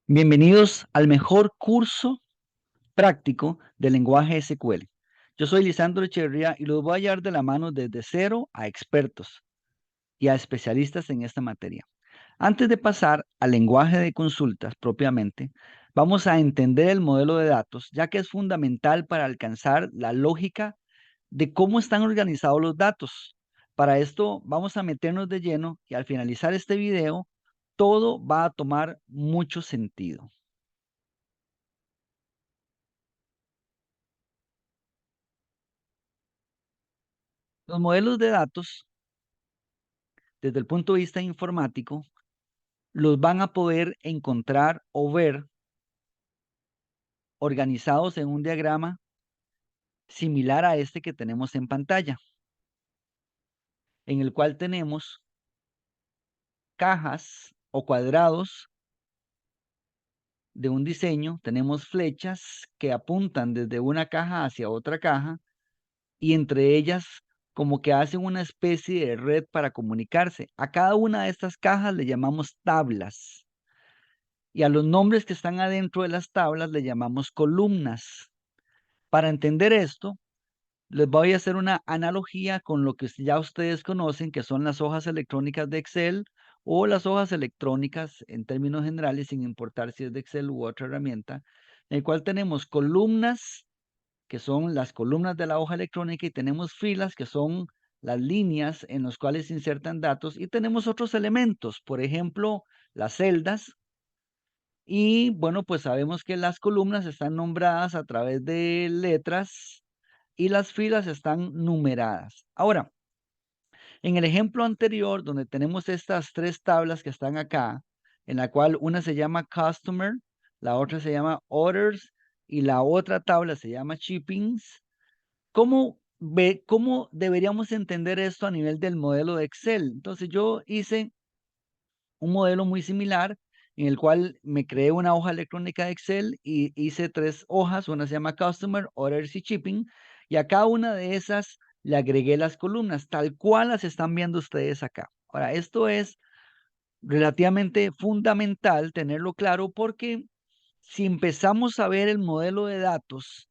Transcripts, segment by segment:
Bienvenidos al mejor curso práctico de lenguaje SQL. Yo soy Lisandro Echeverría y los voy a llevar de la mano desde cero a expertos y a especialistas en esta materia. Antes de pasar al lenguaje de consultas propiamente, vamos a entender el modelo de datos, ya que es fundamental para alcanzar la lógica de cómo están organizados los datos. Para esto vamos a meternos de lleno y al finalizar este video, todo va a tomar mucho sentido. Los modelos de datos, desde el punto de vista informático, los van a poder encontrar o ver organizados en un diagrama similar a este que tenemos en pantalla, en el cual tenemos cajas o cuadrados de un diseño, tenemos flechas que apuntan desde una caja hacia otra caja y entre ellas como que hacen una especie de red para comunicarse. A cada una de estas cajas le llamamos tablas. Y a los nombres que están adentro de las tablas le llamamos columnas. Para entender esto, les voy a hacer una analogía con lo que ya ustedes conocen, que son las hojas electrónicas de Excel o las hojas electrónicas en términos generales, sin importar si es de Excel u otra herramienta, en el cual tenemos columnas, que son las columnas de la hoja electrónica, y tenemos filas, que son las líneas en las cuales se insertan datos, y tenemos otros elementos, por ejemplo, las celdas. Y bueno, pues sabemos que las columnas están nombradas a través de letras y las filas están numeradas. Ahora, en el ejemplo anterior, donde tenemos estas tres tablas que están acá, en la cual una se llama Customer, la otra se llama Orders y la otra tabla se llama Shippings, ¿cómo deberíamos entender esto a nivel del modelo de Excel? Entonces yo hice un modelo muy similar en el cual me creé una hoja electrónica de Excel y hice tres hojas, una se llama Customer, Orders y Shipping, y a cada una de esas le agregué las columnas, tal cual las están viendo ustedes acá. Ahora, esto es relativamente fundamental tenerlo claro porque si empezamos a ver el modelo de datos,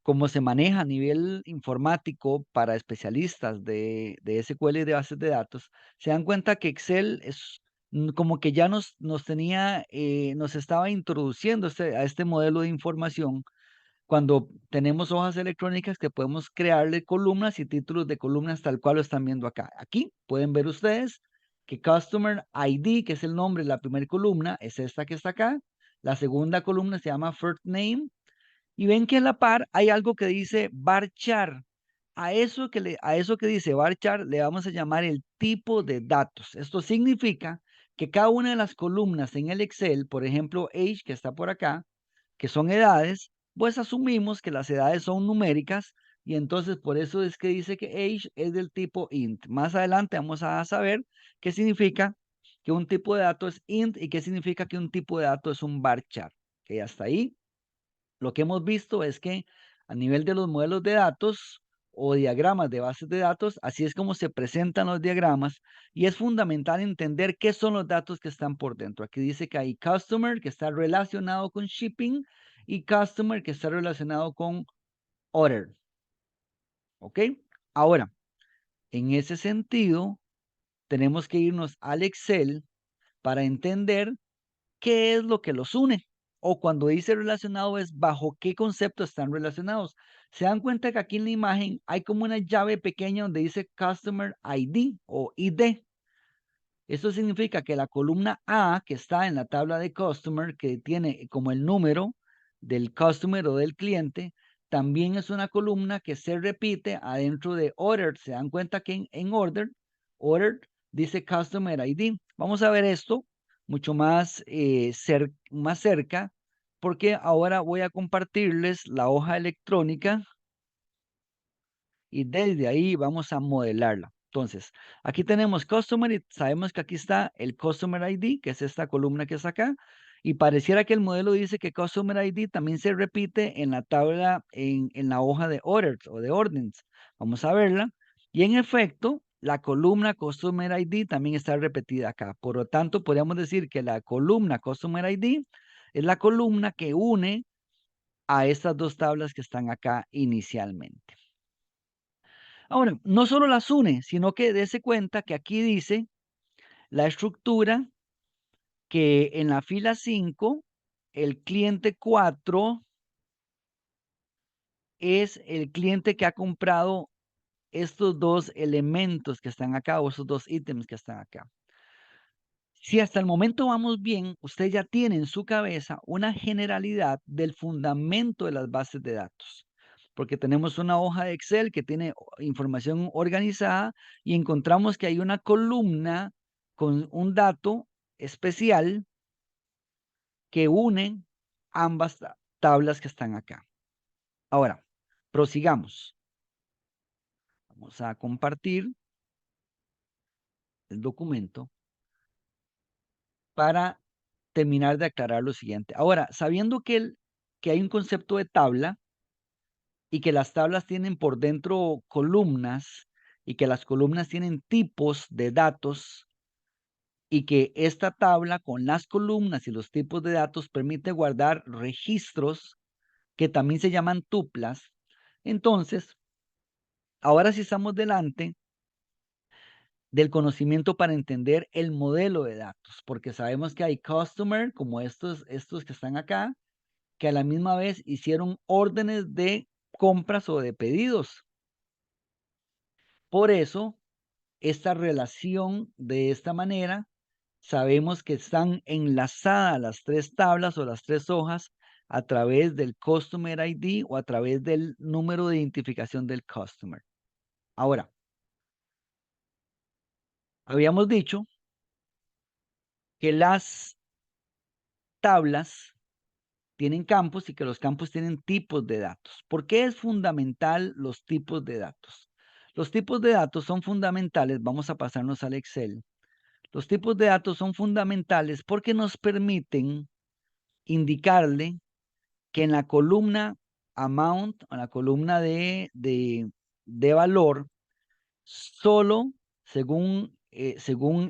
cómo se maneja a nivel informático para especialistas de SQL y de bases de datos, se dan cuenta que Excel es como que ya nos tenía, nos estaba introduciendo a este modelo de información cuando tenemos hojas electrónicas que podemos crearle columnas y títulos de columnas tal cual lo están viendo acá. Aquí pueden ver ustedes que Customer ID, que es el nombre de la primera columna, es esta que está acá. La segunda columna se llama First Name y ven que a la par hay algo que dice varchar. A eso que dice varchar le vamos a llamar el tipo de datos. Esto significa que cada una de las columnas en el Excel, por ejemplo, age, que está por acá, que son edades, pues asumimos que las edades son numéricas y entonces por eso es que dice que age es del tipo int. Más adelante vamos a saber qué significa que un tipo de dato es int y qué significa que un tipo de dato es un varchar. Que hasta ahí lo que hemos visto es que a nivel de los modelos de datos o diagramas de bases de datos, así es como se presentan los diagramas y es fundamental entender qué son los datos que están por dentro. Aquí dice que hay customer que está relacionado con shipping y customer que está relacionado con order. ¿Ok? Ahora, en ese sentido, tenemos que irnos al Excel para entender qué es lo que los une. O cuando dice relacionado es bajo qué concepto están relacionados. Se dan cuenta que aquí en la imagen hay como una llave pequeña donde dice Customer ID o ID. Esto significa que la columna A que está en la tabla de Customer, que tiene como el número del customer o del cliente, también es una columna que se repite adentro de Order. Se dan cuenta que en Order dice Customer ID. Vamos a ver esto mucho más, más cerca, porque ahora voy a compartirles la hoja electrónica y desde ahí vamos a modelarla. Entonces, aquí tenemos Customer y sabemos que aquí está el Customer ID, que es esta columna que está acá, y pareciera que el modelo dice que Customer ID también se repite en la tabla, en la hoja de Orders o de órdenes. Vamos a verla. Y en efecto, la columna Customer ID también está repetida acá. Por lo tanto, podríamos decir que la columna Customer ID es la columna que une a estas dos tablas que están acá inicialmente. Ahora, no solo las une, sino que dése cuenta que aquí dice la estructura que en la fila 5, el cliente 4 es el cliente que ha comprado estos dos elementos que están acá o estos dos ítems que están acá. Si hasta el momento vamos bien, usted ya tiene en su cabeza una generalidad del fundamento de las bases de datos, porque tenemos una hoja de Excel que tiene información organizada y encontramos que hay una columna con un dato especial que une ambas tablas que están acá. Ahora, prosigamos. Vamos a compartir el documento para terminar de aclarar lo siguiente. Ahora, sabiendo que hay un concepto de tabla y que las tablas tienen por dentro columnas y que las columnas tienen tipos de datos y que esta tabla con las columnas y los tipos de datos permite guardar registros que también se llaman tuplas, entonces, ahora sí estamos delante del conocimiento para entender el modelo de datos, porque sabemos que hay customer, como estos que están acá, que a la misma vez hicieron órdenes de compras o de pedidos. Por eso, esta relación de esta manera, sabemos que están enlazadas las tres tablas o las tres hojas a través del Customer ID o a través del número de identificación del customer. Ahora, habíamos dicho que las tablas tienen campos y que los campos tienen tipos de datos. ¿Por qué es fundamental los tipos de datos? Los tipos de datos son fundamentales, vamos a pasarnos al Excel. Los tipos de datos son fundamentales porque nos permiten indicarle que en la columna amount, en la columna de valor, solo según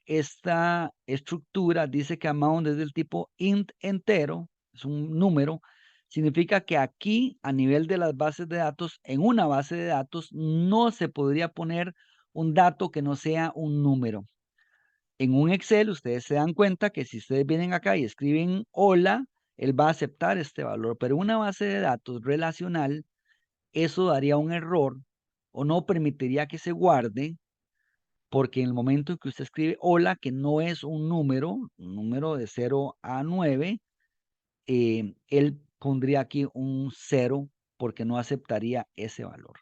esta estructura, dice que amount es del tipo int entero, es un número, significa que aquí a nivel de las bases de datos, en una base de datos, no se podría poner un dato que no sea un número. En un Excel, ustedes se dan cuenta que si ustedes vienen acá y escriben hola, él va a aceptar este valor, pero en una base de datos relacional, eso daría un error o no permitiría que se guarde porque en el momento en que usted escribe hola, que no es un número de 0 a 9, él pondría aquí un 0 porque no aceptaría ese valor.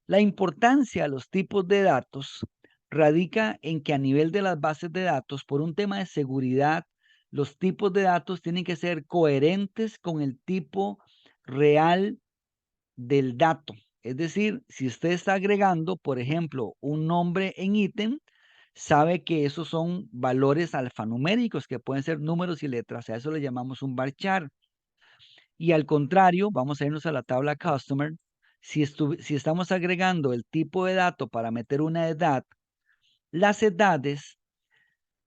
La importancia de los tipos de datos radica en que a nivel de las bases de datos, por un tema de seguridad, los tipos de datos tienen que ser coherentes con el tipo real del dato. Es decir, si usted está agregando, por ejemplo, un nombre en ítem, sabe que esos son valores alfanuméricos que pueden ser números y letras. A eso le llamamos un varchar. Y al contrario, vamos a irnos a la tabla customer. Si estamos agregando el tipo de dato para meter una edad, las edades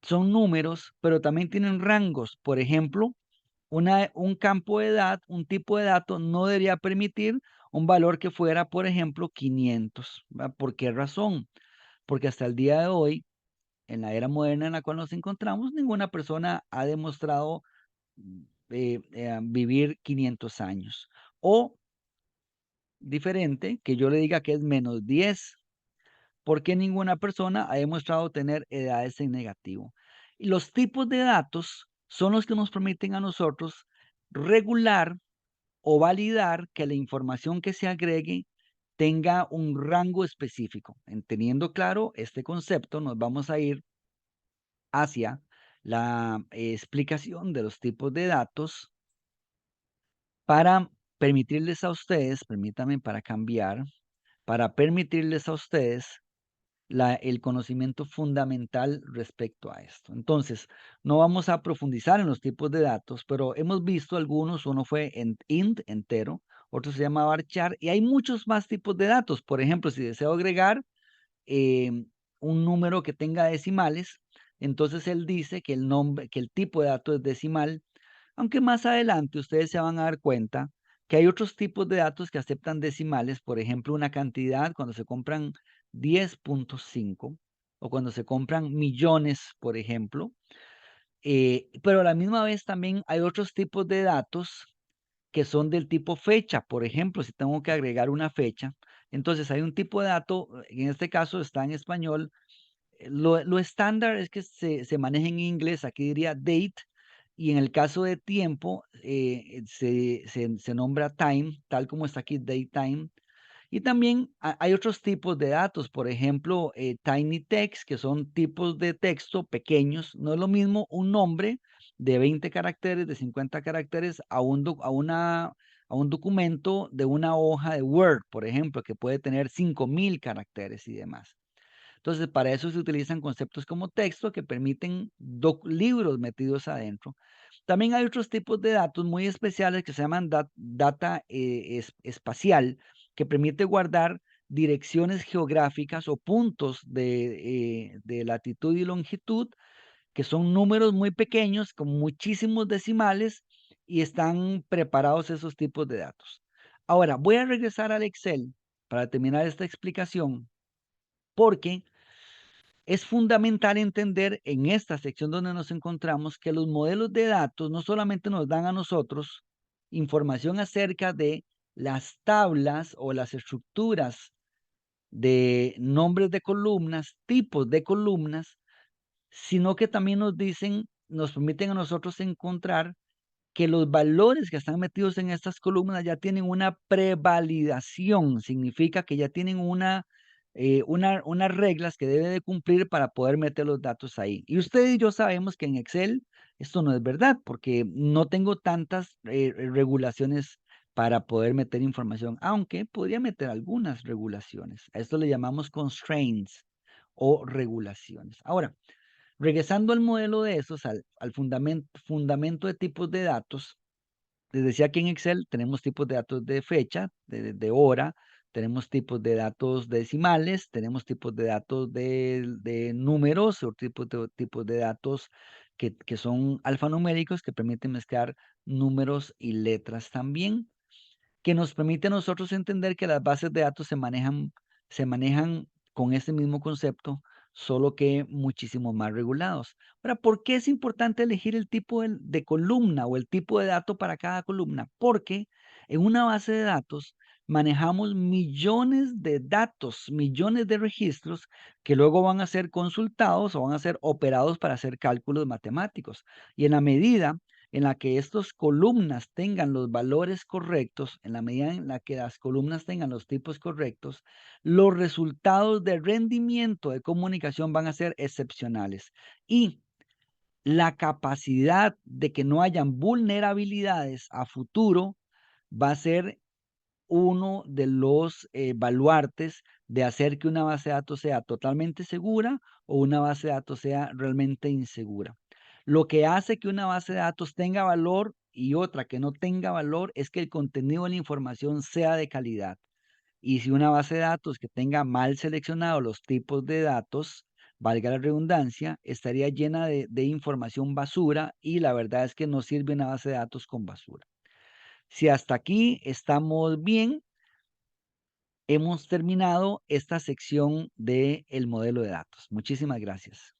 son números, pero también tienen rangos. Por ejemplo, un campo de edad, un tipo de dato no debería permitir un valor que fuera, por ejemplo, 500. ¿Verdad? ¿Por qué razón? Porque hasta el día de hoy, en la era moderna en la cual nos encontramos, ninguna persona ha demostrado vivir 500 años. O diferente, que yo le diga que es menos 10, porque ninguna persona ha demostrado tener edades en negativo. Y los tipos de datos son los que nos permiten a nosotros regular o validar que la información que se agregue tenga un rango específico. Teniendo claro este concepto, nos vamos a ir hacia la explicación de los tipos de datos para permitirles a ustedes, permítanme para cambiar, para permitirles a ustedes el conocimiento fundamental respecto a esto. Entonces, no vamos a profundizar en los tipos de datos, pero hemos visto algunos, uno fue en int, entero, otro se llama varchar, y hay muchos más tipos de datos. Por ejemplo, si deseo agregar un número que tenga decimales, entonces él dice que el tipo de dato es decimal. Aunque más adelante ustedes se van a dar cuenta que hay otros tipos de datos que aceptan decimales, por ejemplo, una cantidad cuando se compran 10.5 o cuando se compran millones, por ejemplo. Pero a la misma vez también hay otros tipos de datos que son del tipo fecha. Por ejemplo, si tengo que agregar una fecha, entonces hay un tipo de dato, en este caso está en español. Lo estándar es que se maneje en inglés, aquí diría date, y en el caso de tiempo se nombra time, tal como está aquí, date time. Y también hay otros tipos de datos, por ejemplo, tiny text, que son tipos de texto pequeños. No es lo mismo un nombre de 20 caracteres, de 50 caracteres, a un documento de una hoja de Word, por ejemplo, que puede tener 5.000 caracteres y demás. Entonces, para eso se utilizan conceptos como texto que permiten libros metidos adentro. También hay otros tipos de datos muy especiales que se llaman data espacial, que permite guardar direcciones geográficas o puntos de latitud y longitud, que son números muy pequeños con muchísimos decimales y están preparados esos tipos de datos. Ahora, voy a regresar al Excel para terminar esta explicación, porque es fundamental entender en esta sección donde nos encontramos que los modelos de datos no solamente nos dan a nosotros información acerca de las tablas o las estructuras de nombres de columnas, tipos de columnas, sino que también nos permiten a nosotros encontrar que los valores que están metidos en estas columnas ya tienen una prevalidación, significa que ya tienen unas reglas que debe de cumplir para poder meter los datos ahí. Y usted y yo sabemos que en Excel esto no es verdad, porque no tengo tantas regulaciones para poder meter información, aunque podría meter algunas regulaciones. A esto le llamamos constraints o regulaciones. Ahora, regresando al modelo de esos, al fundamento de tipos de datos, les decía que en Excel tenemos tipos de datos de fecha, de hora, tenemos tipos de datos decimales, tenemos tipos de datos de números o tipos de datos que son alfanuméricos que permiten mezclar números y letras también, que nos permite a nosotros entender que las bases de datos se manejan con ese mismo concepto, solo que muchísimo más regulados. Ahora, ¿por qué es importante elegir el tipo de columna o el tipo de dato para cada columna? Porque en una base de datos manejamos millones de datos, millones de registros que luego van a ser consultados o van a ser operados para hacer cálculos matemáticos. Y en la medida en la que estas columnas tengan los valores correctos, en la medida en la que las columnas tengan los tipos correctos, los resultados de rendimiento de comunicación van a ser excepcionales. Y la capacidad de que no hayan vulnerabilidades a futuro va a ser uno de los baluartes de hacer que una base de datos sea totalmente segura o una base de datos sea realmente insegura. Lo que hace que una base de datos tenga valor y otra que no tenga valor es que el contenido de la información sea de calidad. Y si una base de datos que tenga mal seleccionados los tipos de datos, valga la redundancia, estaría llena de información basura, y la verdad es que no sirve una base de datos con basura. Si hasta aquí estamos bien, hemos terminado esta sección del modelo de datos. Muchísimas gracias.